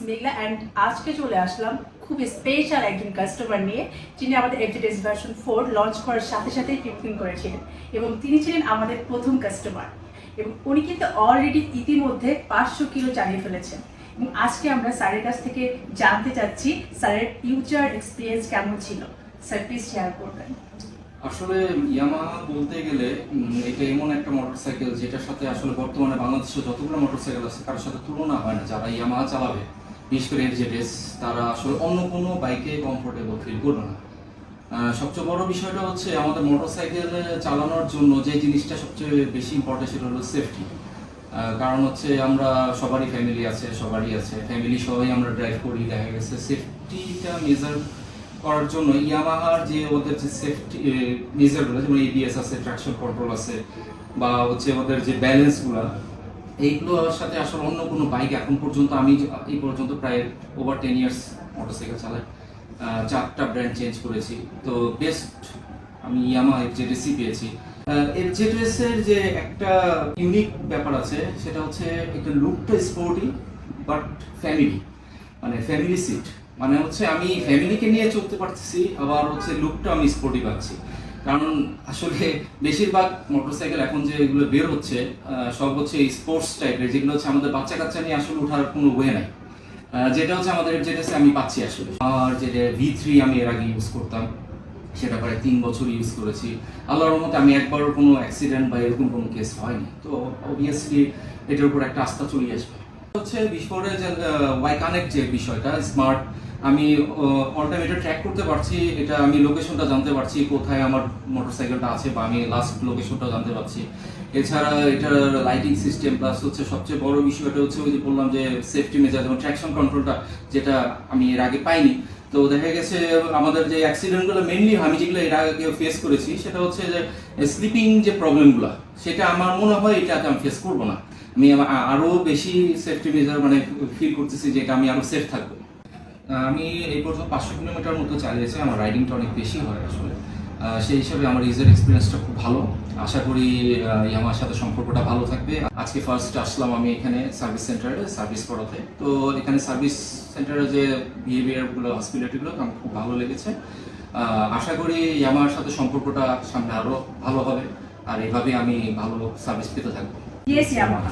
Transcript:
মেঘলা and আজকে চলে আসলাম খুব স্পেশাল একজন কাস্টমার নিয়ে, যিনি আমাদের FZS ভার্সন 4 লঞ্চ করার সাথে সাথেই বুকিং করেছিলেন এবং তিনি ছিলেন আমাদের প্রথম কাস্টমার এবং উনি কিন্তু অলরেডি ইতিমধ্যে 500 কিলো চালিয়ে ফেলেছেন। এবং আজকে আমরা স্যারের কাছ থেকে জানতে চাচ্ছি স্যারের ইউজার এক্সপিরিয়েন্স কেমন ছিল। স্যার প্লিজ শেয়ার করবেন। আসলে ইয়ামাহা বলতে গেলে এটা এমন একটা মোটরসাইকেল যেটার সাথে আসলে বর্তমানে বাংলাদেশে যতগুলো মোটরসাইকেল আছে কারোর সাথে তুলনা হয় না। যারা ইয়ামাহা চালাবে, বিশেষ করে FZS, তারা আসলে অন্য কোনো বাইকে কমফোর্টেবল ফিল করবে না। সবচেয়ে বড় বিষয়টা হচ্ছে আমাদের মোটরসাইকেল চালানোর জন্য যে জিনিসটা সবচেয়ে বেশি ইম্পর্টেন্ট সেটা হলো সেফটি। কারণ হচ্ছে আমরা সবারই ফ্যামিলি আছে, ফ্যামিলি সবাই আমরা ড্রাইভ করি। দেখা গেছে সেফটিটা মেজার করার জন্য ইয়ামাহার যে ওদের যে সেফটি মেজারগুলো, যেমন ABS আছে, ট্রাকশন কন্ট্রোল আছে, বা হচ্ছে ওদের যে ব্যালেন্সগুলো, এইগুলোর সাথে আসলে অন্য কোনো বাইক এখন পর্যন্ত আমি এই পর্যন্ত প্রায় ওভার 10 ইয়ার্স মোটরসাইকেল চালাই, 4টা ব্র্যান্ড চেঞ্জ করেছি। তো বেস্ট আমি ইয়ামাহা FZS পেয়েছি। FZS এর যে একটা ইউনিক ব্যাপার আছে সেটা হচ্ছে একটা লুকটা স্পোর্টি বাট ফ্যামিলি, মানে ফ্যামিলি সিট, মানে হচ্ছে আমি ফ্যামিলিকে নিয়ে চলতে পারতেছি, আবার হচ্ছে লুকটা আমি স্পোর্টি পাচ্ছি। কারণ আসলে বেশিরভাগ মোটরসাইকেল এখন যে এগুলো বের হচ্ছে সব হচ্ছে স্পোর্টস টাইপের, যেগুলো হচ্ছে আমাদের বাচ্চা কাচ্চা নিয়ে আসলে ওঠার কোনো ওয়ে নাই, যেটা হচ্ছে আমাদের FZS আমি পাচ্ছি আসলে। আর যেটা V3 আমি এর আগে ইউজ করতাম, সেটা প্রায় 3 বছর ইউজ করেছি। আল্লাহর রহমতে আমি একবারও কোনো অ্যাক্সিডেন্ট বা এরকম কোনো কেস হয়নি। তো অবভিয়াসলি এটার উপর একটা আস্থা চলে আসবে। হচ্ছে বিশেষ করে যে ওয়াই কানেক্ট যে বিষয়টা স্মার্ট, আমি অল্টারনেটর ট্র্যাক করতে পারছি, এটা আমি লোকেশনটা জানতে পারছি কোথায় আমার মোটরসাইকেলটা আছে, বা আমি লাস্ট লোকেশনটা জানতে পারছি। এছাড়া এটার লাইটিং সিস্টেম প্লাস হচ্ছে সবচেয়ে বড় বিষয়টা হচ্ছে ওই যে বললাম যে সেফটি মেজার, যেমন ট্র্যাকশন কন্ট্রোলটা, যেটা আমি এর আগে পাইনি। তো দেখা গেছে আমাদের যে অ্যাক্সিডেন্টগুলো মেনলি আমি যেগুলো এর আগে ফেস করেছি সেটা হচ্ছে যে স্লিপিং যে প্রবলেমগুলো, সেটা আমার মনে হয় এটাকে আমি ফেস করবো না। আমি আরও বেশি সেফটি মেজার মানে ফিল করতেছি যে এটা আমি আরও সেফ থাকবো। আমি এই পর্যন্ত 500 কিলোমিটার মতো চালিয়েছি। আমার রাইডিংটা অনেক বেশি হয় আসলে, সেই হিসাবে আমার ইউজার এক্সপিরিয়েন্সটা খুব ভালো। আশা করি আমার সাথে সম্পর্কটা ভালো থাকবে। আজকে ফার্স্ট আসলাম আমি এখানে সার্ভিস সেন্টারে সার্ভিস করাতে। তো এখানে সার্ভিস সেন্টারে যে বিহেভিয়ারগুলো, হসপিটালিটিগুলো আমার খুব ভালো লেগেছে। আশা করি আমার সাথে সম্পর্কটা সামনে আরও ভালো হবে, আর এভাবে আমি ভালো সার্ভিস পেতে থাকবো। Yes Yamaha.